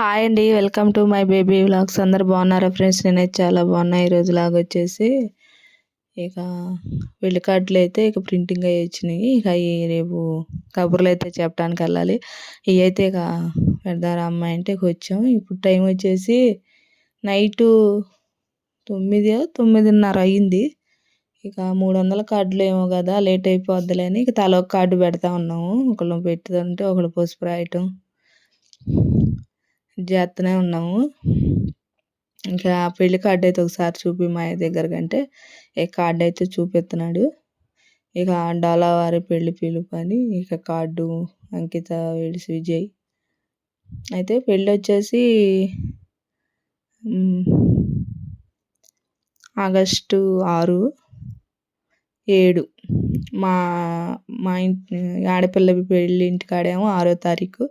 Hi అండి. Welcome to my baby vlogs. అందరూ బాగున్నారా ఫ్రెండ్స్? నేనైతే చాలా బాగున్నా. ఈరోజు వచ్చేసి ఇక పెళ్లి కార్డులు అయితే ఇక ప్రింటింగ్ అయ్యి వచ్చినాయి. ఇక అవి రేపు కబుర్లు అయితే చెప్పడానికి వెళ్ళాలి. ఇవి అయితే ఇక పెడతారా అమ్మాయి అంటే ఇక వచ్చాం. ఇప్పుడు టైం వచ్చేసి నైటు 9:30 అయ్యింది. ఇక 300 కార్డులు ఏమో కదా, లేట్ అయిపోద్దులే అని ఇక తల ఒక కార్డు పెడతా ఉన్నాము. ఒకళ్ళు పెట్టుదంటే ఒకళ్ళు పసుపు రాయటం చేస్తూనే ఉన్నాము. ఇంకా పెళ్లి కార్డు అయితే ఒకసారి చూపి మా దగ్గర కంటే ఈ కార్డు అయితే చూపిస్తున్నాడు. ఇక డాలావారి పెళ్లి పిలుపు అని ఇక కార్డు అంకిత వేడిసి విజయ్ అయితే పెళ్ళి వచ్చేసి ఆగస్టు 6, 7 మా మా ఇంటి ఆడపిల్ల పెళ్ళి ఇంటికాడేమో 6వ తారీఖు,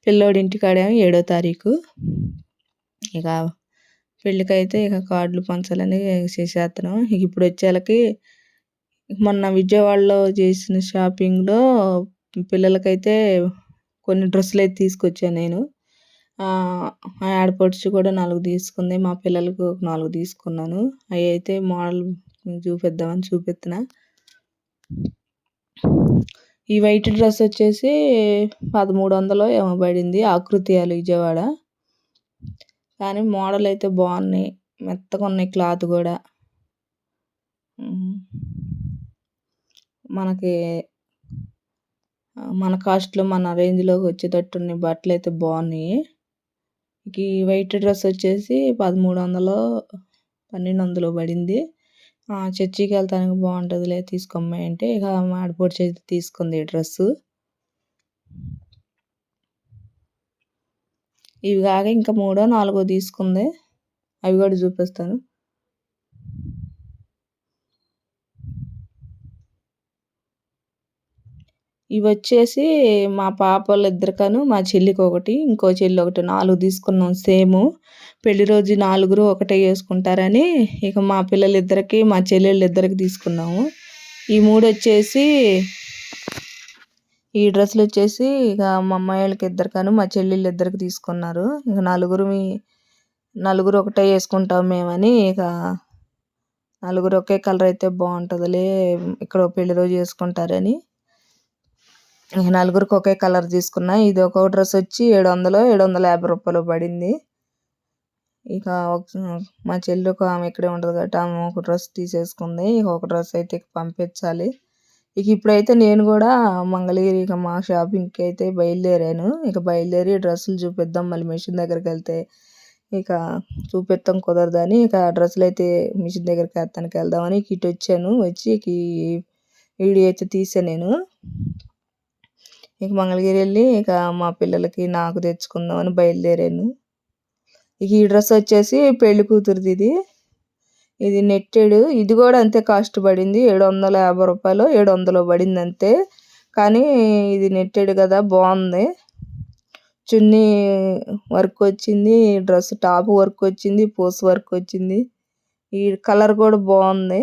పిల్లోడి ఇంటికాడేమో 7వ తారీఖు. ఇక పెళ్ళికైతే ఇక కార్డులు పంచాలని చేసేస్తున్నాం. ఇక ఇప్పుడు వచ్చేళ్ళకి మొన్న విజయవాడలో చేసిన షాపింగ్లో పిల్లలకైతే కొన్ని డ్రెస్సులు అయితే తీసుకొచ్చాను నేను. ఆడపడుచు కూడా 4 తీసుకుంది, మా పిల్లలకు ఒక 4 తీసుకున్నాను. అవి అయితే మోడల్ చూపిద్దామని చూపిస్తున్నా. ఈ వైట్ డ్రెస్ వచ్చేసి 1300 ఏమో పడింది. ఆకృతియాలు విజయవాడ. కానీ మోడల్ అయితే బాగున్నాయి, మెత్తగా ఉన్నాయి క్లాత్ కూడా. మనకి మన కాస్ట్లో మన రేంజ్లోకి వచ్చేటట్టున్న బట్టలు అయితే బాగున్నాయి. ఈ వైట్ డ్రెస్ వచ్చేసి 1300, 1200 పడింది. చర్చికి వెళ్తానికి బాగుంటుందిలే తీసుకోమ్మాయి అంటే ఇక మా ఆడపడుచు అయితే తీసుకుంది ఈ డ్రెస్సు. ఇవి కాక ఇంకా 3, 4 తీసుకుంది, అవి కూడా చూపిస్తాను. ఇవి వచ్చేసి మా పాప వాళ్ళిద్దరికను, మా చెల్లికి ఒకటి, ఇంకో చెల్లి ఒకటి, 4 తీసుకున్నాం సేము. పెళ్లి రోజు 4 ఒకటే వేసుకుంటారని ఇక మా పిల్లలిద్దరికి, మా చెల్లెళ్ళిద్దరికి తీసుకున్నాము. ఈ 3 వచ్చేసి ఈ డ్రెస్సులు వచ్చేసి ఇక మా అమ్మాయి వాళ్ళకి ఇద్దరికను, మా చెల్లెళ్ళు ఇద్దరికి తీసుకున్నారు. ఇక నలుగురు ఒకటే వేసుకుంటాం మేమని ఇక నలుగురు ఒకే కలర్ అయితే బాగుంటుందిలే ఇక్కడ పెళ్లి రోజు వేసుకుంటారని ఇక నలుగురికి ఒకే కలర్ తీసుకున్నా. ఇది ఒక డ్రెస్ వచ్చి 700, 750 రూపాయలు పడింది. ఇక మా చెల్లి ఒక ఆమె ఇక్కడే ఉంటుంది కాబట్టి ఆమె ఒక డ్రెస్ తీసేసుకుంది. ఇక ఒక డ్రెస్ అయితే పంపించాలి. ఇక ఇప్పుడైతే నేను కూడా మంగళగిరి ఇక మా షాపింగ్కి అయితే బయలుదేరాను. ఇక బయలుదేరి డ్రెస్సులు చూపిద్దాం, మళ్ళీ మిషన్ దగ్గరికి వెళ్తే ఇక చూపిస్తాం కుదరదని ఇక డ్రెస్సులు అయితే మిషన్ దగ్గరికి వేస్తానికి వెళ్దామని ఇటు వచ్చాను. వచ్చి వీడియో అయితే తీసాను నేను. ఇక మంగళగిరి వెళ్ళి ఇక మా పిల్లలకి నాకు తెచ్చుకుందామని బయలుదేరాను. ఇక ఈ డ్రెస్ వచ్చేసి పెళ్లి కూతురుది. ఇది నెట్టెడ్, ఇది కూడా అంతే కాస్ట్ పడింది. 750 రూపాయలు, 700 పడింది అంతే. కానీ ఇది నెట్టెడ్ కదా, బాగుంది. చున్నీ వర్క్ వచ్చింది, డ్రెస్ టాప్ వర్క్ వచ్చింది, పోస్ వర్క్ వచ్చింది. ఈ కలర్ కూడా బాగుంది.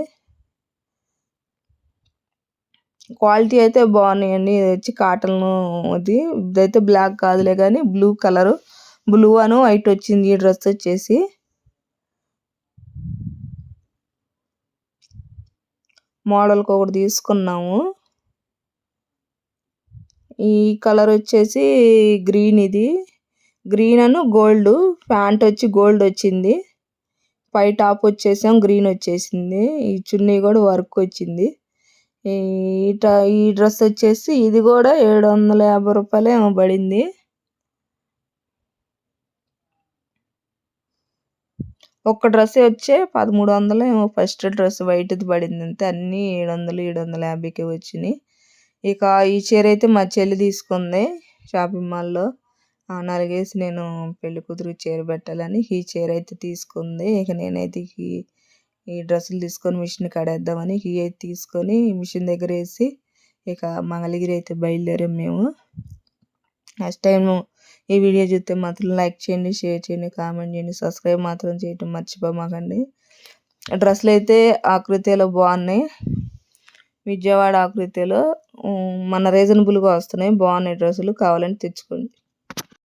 క్వాలిటీ అయితే బాగున్నాయండి. ఇది వచ్చి కాటన్, ఇదైతే బ్లాక్ కాదులే కానీ బ్లూ కలరు, బ్లూ అను వైట్ వచ్చింది ఈ డ్రెస్ వచ్చేసి. మోడల్కి ఒకటి తీసుకున్నాము. ఈ కలర్ వచ్చేసి గ్రీన్, ఇది గ్రీన్ అను గోల్డ్. ప్యాంట్ వచ్చి గోల్డ్ వచ్చింది, పై టాప్ వచ్చేసాం గ్రీన్ వచ్చేసింది. ఈ చున్నీ కూడా వర్క్ వచ్చింది. ఈ డ్రెస్ వచ్చేసి ఇది కూడా 750 రూపాయలు ఏమో పడింది. ఒక్క డ్రెస్ వచ్చే 1300 ఏమో ఫస్ట్ డ్రెస్ వైట్ది పడింది అంతే. అన్నీ 700, 750కే వచ్చినాయి. ఇక ఈ చీర అయితే మా చెల్లి తీసుకుంది షాపింగ్ మాల్లో. 4 వేసి నేను పెళ్లి కూతురు చీర పెట్టాలని ఈ చీర అయితే తీసుకుంది. ఇక నేనైతే ఈ డ్రెస్సులు తీసుకొని మిషన్ కడేద్దామని ఇవి అయితే తీసుకొని మిషన్ దగ్గర వేసి ఇక మంగళగిరి అయితే బయలుదేరాం మేము. నెక్స్ట్ టైం ఈ వీడియో చూస్తే మాత్రం లైక్ చేయండి, షేర్ చేయండి, కామెంట్ చేయండి, సబ్స్క్రైబ్ మాత్రం చేయటం మర్చిపోమాకండి. డ్రెస్సులు అయితే ఆకృతిలో బాగున్నాయి, విజయవాడ ఆకృతిలో మన రీజనబుల్గా వస్తున్నాయి, బాగున్నాయి డ్రెస్సులు. కావాలంటే తెచ్చుకోండి.